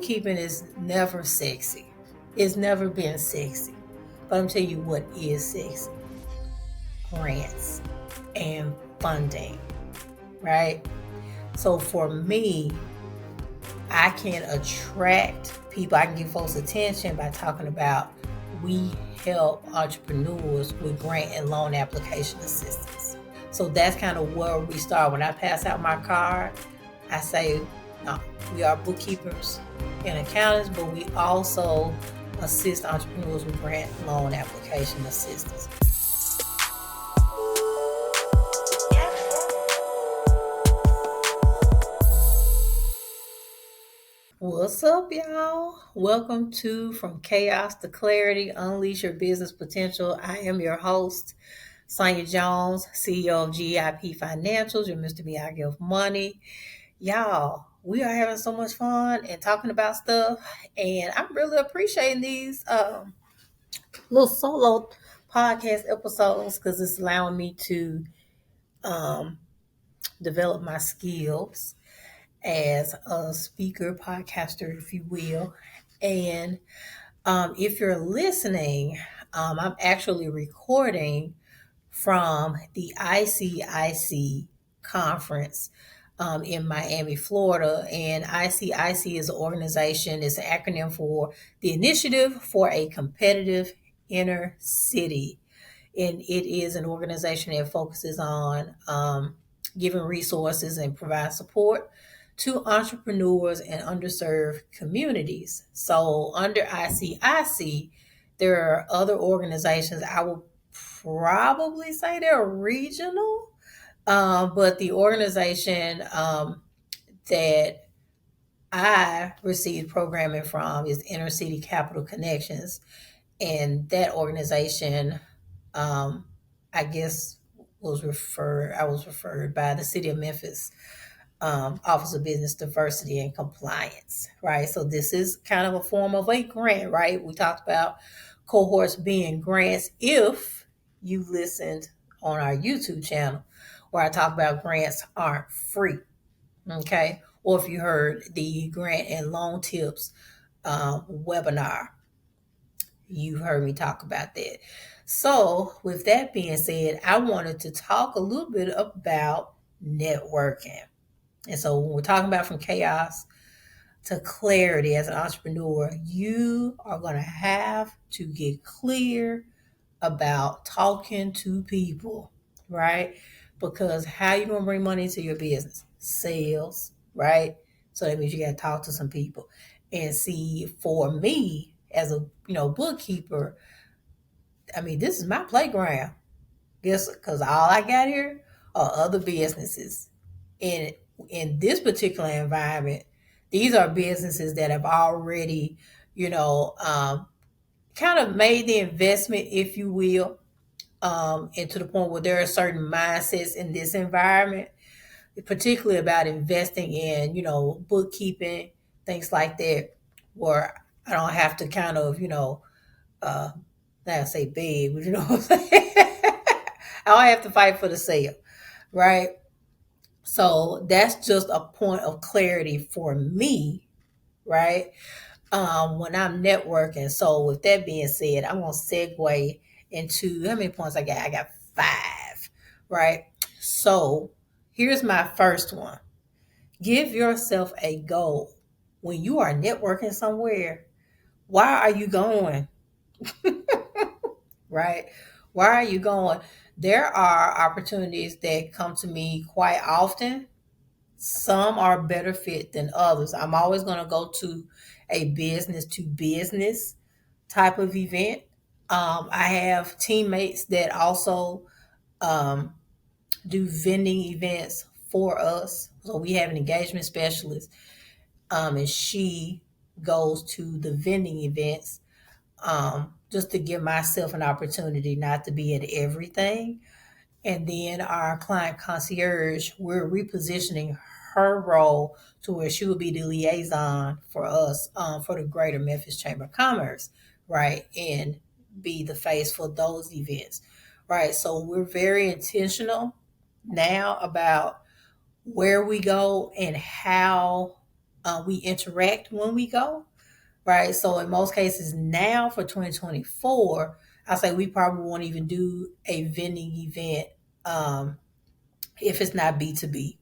bookkeeping is never sexy. It's never been sexy. But I'm telling you what is sexy. Grants and funding, right? So for me, I can attract people. I can get folks' attention by talking about we help entrepreneurs with grant and loan application assistance. So that's kind of where we start. When I pass out my card, I say, no, we are bookkeepers and accountants, but we also assist entrepreneurs with grant and loan application assistance. What's up, y'all? Welcome to From Chaos to Clarity, Unleash Your Business Potential. I am your host, Sonia Jones, CEO of GIP Financials, your Mr. Miyagi of Money. Y'all, we are having so much fun and talking about stuff, and I'm really appreciating these little solo podcast episodes because it's allowing me to develop my skills as a speaker, podcaster, if you will. And if you're listening, I'm actually recording from the ICIC conference in Miami, Florida. And ICIC is an organization, it's an acronym for the Initiative for a Competitive Inner City. And it is an organization that focuses on giving resources and provide support to entrepreneurs and underserved communities. So under ICIC, there are other organizations. I will probably say they're regional, but the organization that I received programming from is Inner City Capital Connections. And that organization, I guess, I was referred by the city of Memphis Office of Business Diversity and Compliance, right? So this is kind of a form of a grant, right? We talked about cohorts being grants if you listened on our YouTube channel where I talk about grants aren't free, okay? Or if you heard the grant and loan tips webinar, you've heard me talk about that. So with that being said, I wanted to talk a little bit about networking. And so when we're talking about from chaos to clarity as an entrepreneur, you are going to have to get clear about talking to people, right? Because how you going to bring money into your business? Sales, right? So that means you got to talk to some people. And see, for me as a bookkeeper, I mean, this is my playground. Guess because all I got here are other businesses. And in this particular environment, these are businesses that have already, kind of made the investment, if you will, and to the point where there are certain mindsets in this environment, particularly about investing in, bookkeeping, things like that, where I don't have to kind of, not say big, but you know what I'm saying? I don't have to fight for the sale, right? So that's just a point of clarity for me, right? When I'm networking. So with that being said, I'm gonna segue into how many points I got? I got 5, right? So here's my first one. Give yourself a goal. When you are networking somewhere, why are you going? Right? Why are you going? There are opportunities that come to me quite often. Some are better fit than others. I'm always going to go to a business to business type of event. I have teammates that also um, do vending events for us. So we have an engagement specialist, and she goes to the vending events just to give myself an opportunity not to be at everything. And then our client concierge, we're repositioning her role to where she will be the liaison for us for the Greater Memphis Chamber of Commerce, right? And be the face for those events, right? So we're very intentional now about where we go and how we interact when we go, right? So in most cases now for 2024, I say we probably won't even do a vending event um, if it's not B2B,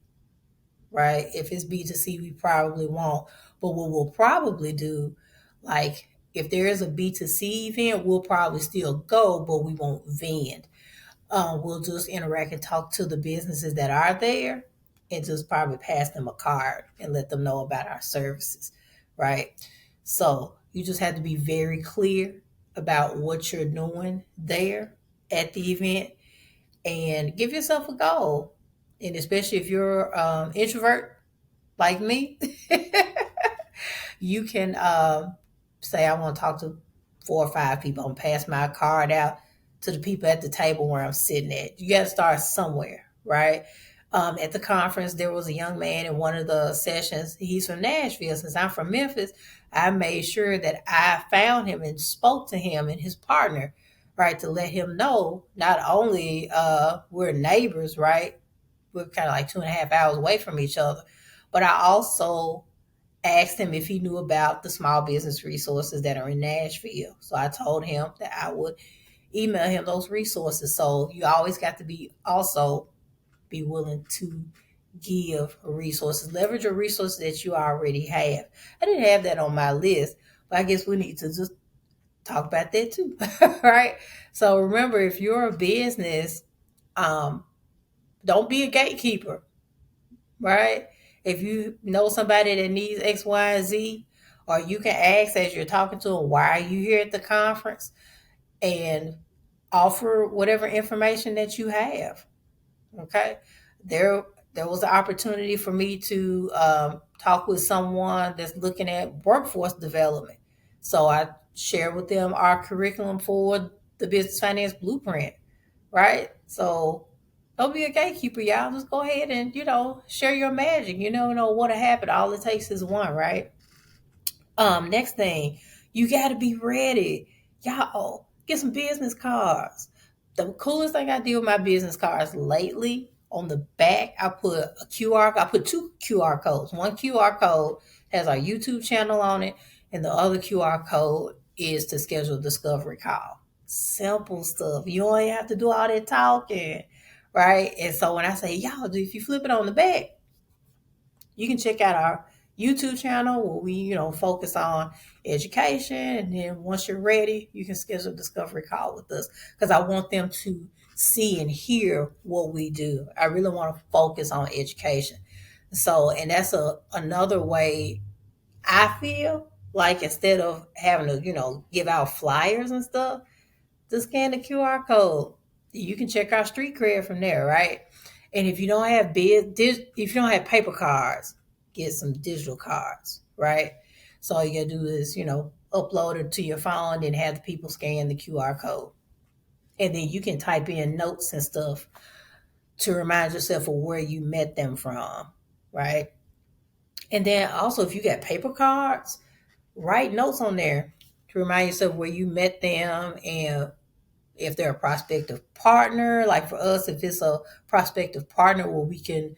right? If it's B2C, we probably won't. But what we'll probably do, like if there is a B2C event, we'll probably still go, but we won't vend. We'll just interact and talk to the businesses that are there and just probably pass them a card and let them know about our services, right? So you just have to be very clear about what you're doing there at the event and give yourself a goal. And especially if you're introvert like me, you can say, I want to talk to 4 or 5 people and pass my card out to the people at the table where I'm sitting at. You got to start somewhere, right? At the conference, there was a young man in one of the sessions. He's from Nashville. Since I'm from Memphis, I made sure that I found him and spoke to him and his partner, right, to let him know not only we're neighbors, right? We're kind of like 2.5 hours away from each other, but I also asked him if he knew about the small business resources that are in Nashville. So I told him that I would email him those resources. So you always got to be also be willing to give resources, leverage your resources that you already have. I didn't have that on my list, but I guess we need to just talk about that too, right? So remember, if you're a business, um, don't be a gatekeeper, right? If you know somebody that needs X, Y, and Z, or you can ask as you're talking to them, why are you here at the conference? And offer whatever information that you have. Okay. There, there was an opportunity for me to talk with someone that's looking at workforce development. So I shared with them our curriculum for the business finance blueprint, right? So don't be a gatekeeper, y'all. Just go ahead and, share your magic. You never know what'll happen. All it takes is one, right? Next thing, you gotta be ready. Y'all, get some business cards. The coolest thing I did with my business cards lately, on the back, I put a QR. I put 2 QR codes. One QR code has our YouTube channel on it, and the other QR code is to schedule a discovery call. Simple stuff. You don't have to do all that talking, right? And so when I say, y'all, if you flip it on the back, you can check out our YouTube channel where we, focus on education. And then once you're ready, you can schedule a discovery call with us because I want them to see and hear what we do. I really want to focus on education. So, and that's another way I feel like instead of having to, give out flyers and stuff, just scan the QR code. You can check our street cred from there, right? And if you don't have if you don't have paper cards, get some digital cards, right? So all you gotta do is, upload it to your phone, then have the people scan the QR code. And then you can type in notes and stuff to remind yourself of where you met them from, right? And then also if you got paper cards, write notes on there to remind yourself where you met them and if they're a prospective partner, like for us, if it's a prospective partner where we can,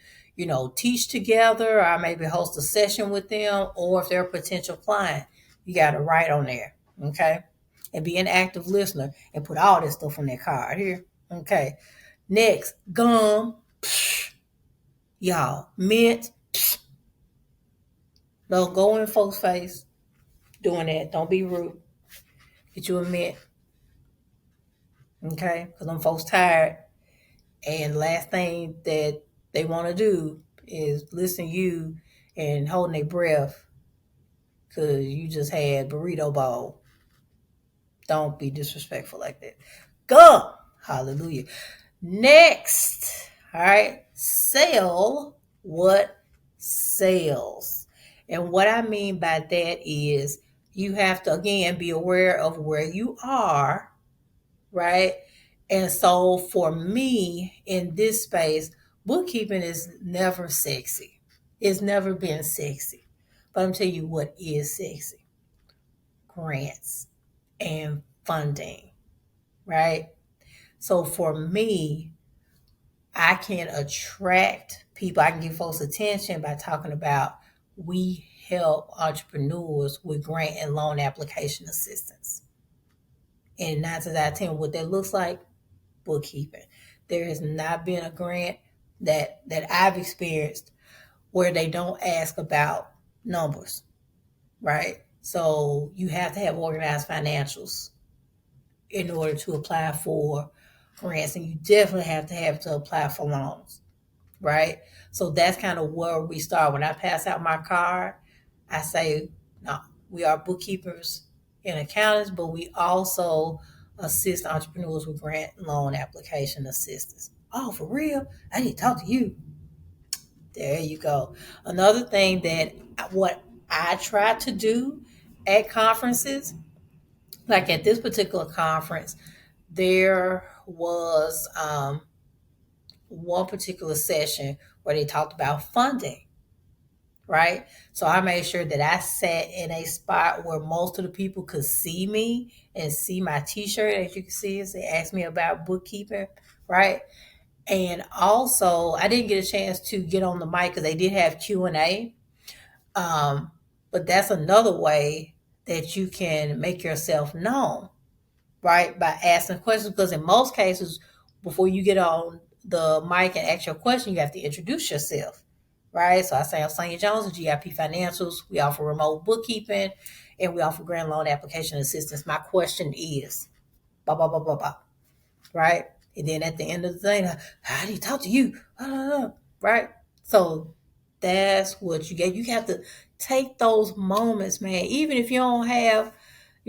teach together or maybe host a session with them, or if they're a potential client, you got to write on there, okay? And be an active listener and put all this stuff on that card here, okay? Next, gum, psh, y'all, mint, psh, don't go in folks' face doing that. Don't be rude. Get you a mint, okay? Because them folks tired. And last thing that they want to do is listen to you and holding their breath because you just had burrito bowl. Don't be disrespectful like that. Go! Hallelujah. Next, all right, sell what sells. And what I mean by that is you have to, again, be aware of where you are, right? And so for me in this space, bookkeeping is never sexy. It's never been sexy. But I'm telling you what is sexy. Grants and funding, right? So for me, I can attract people. I can get folks' attention by talking about we help entrepreneurs with grant and loan application assistance. And 9 times out of 10, what that looks like, bookkeeping. There has not been a grant that I've experienced where they don't ask about numbers, right? So you have to have organized financials in order to apply for grants, and you definitely have to apply for loans, right? So that's kind of where we start. When I pass out my card, I say, no, we are bookkeepers and accountants, but we also assist entrepreneurs with grant loan application assistance. Oh, for real? I need to talk to you. There you go. Another thing that what I try to do at conferences, like at this particular conference, there was one particular session where they talked about funding, right? So I made sure that I sat in a spot where most of the people could see me and see my t-shirt. As you can see, they asked me about bookkeeping, right? And also, I didn't get a chance to get on the mic because they did have Q&A. But that's another way that you can make yourself known, right? By asking questions, because in most cases, before you get on the mic and ask your question, you have to introduce yourself, right? So I say, I'm Sonia Jones of GIP Financials. We offer remote bookkeeping and we offer grant loan application assistance. My question is, blah, blah, blah, blah, blah, right? And then at the end of the thing, how do you talk to you? Right? So that's what you get. You have to take those moments, man. Even if you don't have,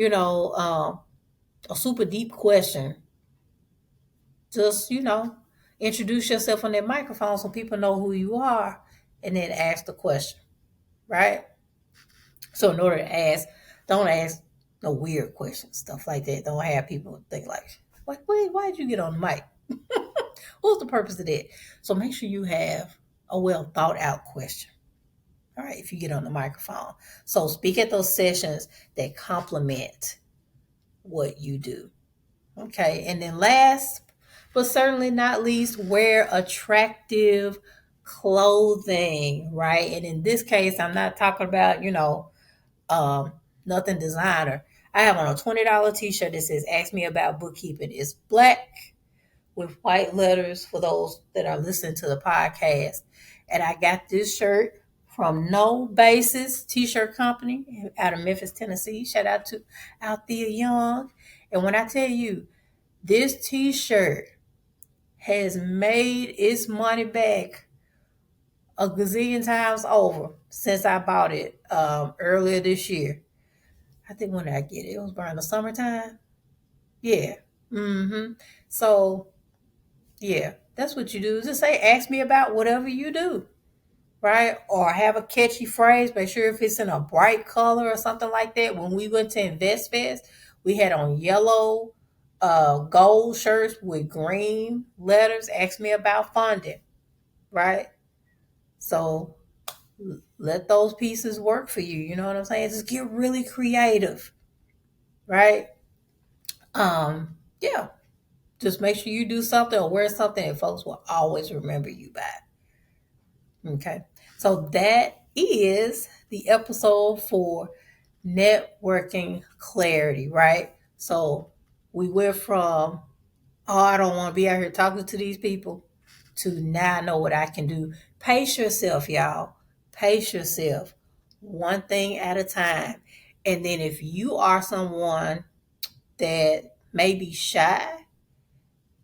a super deep question, just, introduce yourself on that microphone so people know who you are and then ask the question, right? So in order to ask, don't ask no weird questions, stuff like that. Don't have people think like, wait, why did you get on the mic? What's the purpose of that? So make sure you have a well thought out question. All right, if you get on the microphone. So speak at those sessions that complement what you do. Okay, and then last but certainly not least, wear attractive clothing, right? And in this case, I'm not talking about, nothing designer. I have on a $20 t-shirt that says, ask me about bookkeeping. It's black with white letters for those that are listening to the podcast. And I got this shirt from No Basis T-shirt Company out of Memphis, Tennessee. Shout out to Althea Young. And when I tell you, this T-shirt has made its money back a gazillion times over since I bought it earlier this year. I think when did I get it? It was around the summertime. Yeah. So, yeah, that's what you do. Just say, ask me about whatever you do, right? Or have a catchy phrase. Make sure if it's in a bright color or something like that. When we went to Invest Fest, we had on yellow gold shirts with green letters. Ask me about funding, right? So let those pieces work for you. You know what I'm saying? Just get really creative, right? Yeah. Just make sure you do something or wear something and folks will always remember you by it. Okay. So that is the episode for networking clarity, right? So we went from, oh, I don't want to be out here talking to these people, to now I know what I can do. Pace yourself, y'all. Pace yourself. One thing at a time. And then if you are someone that may be shy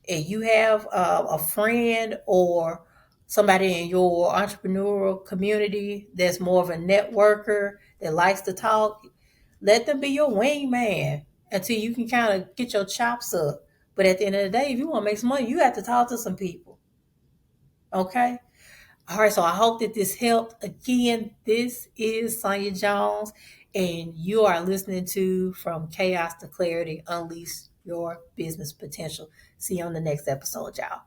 and you have a friend or somebody in your entrepreneurial community that's more of a networker that likes to talk, let them be your wingman until you can kind of get your chops up. But at the end of the day, if you want to make some money, you have to talk to some people. Okay? All right, so I hope that this helped. Again, this is Sonia Jones, and you are listening to From Chaos to Clarity, Unleash Your Business Potential. See you on the next episode, y'all.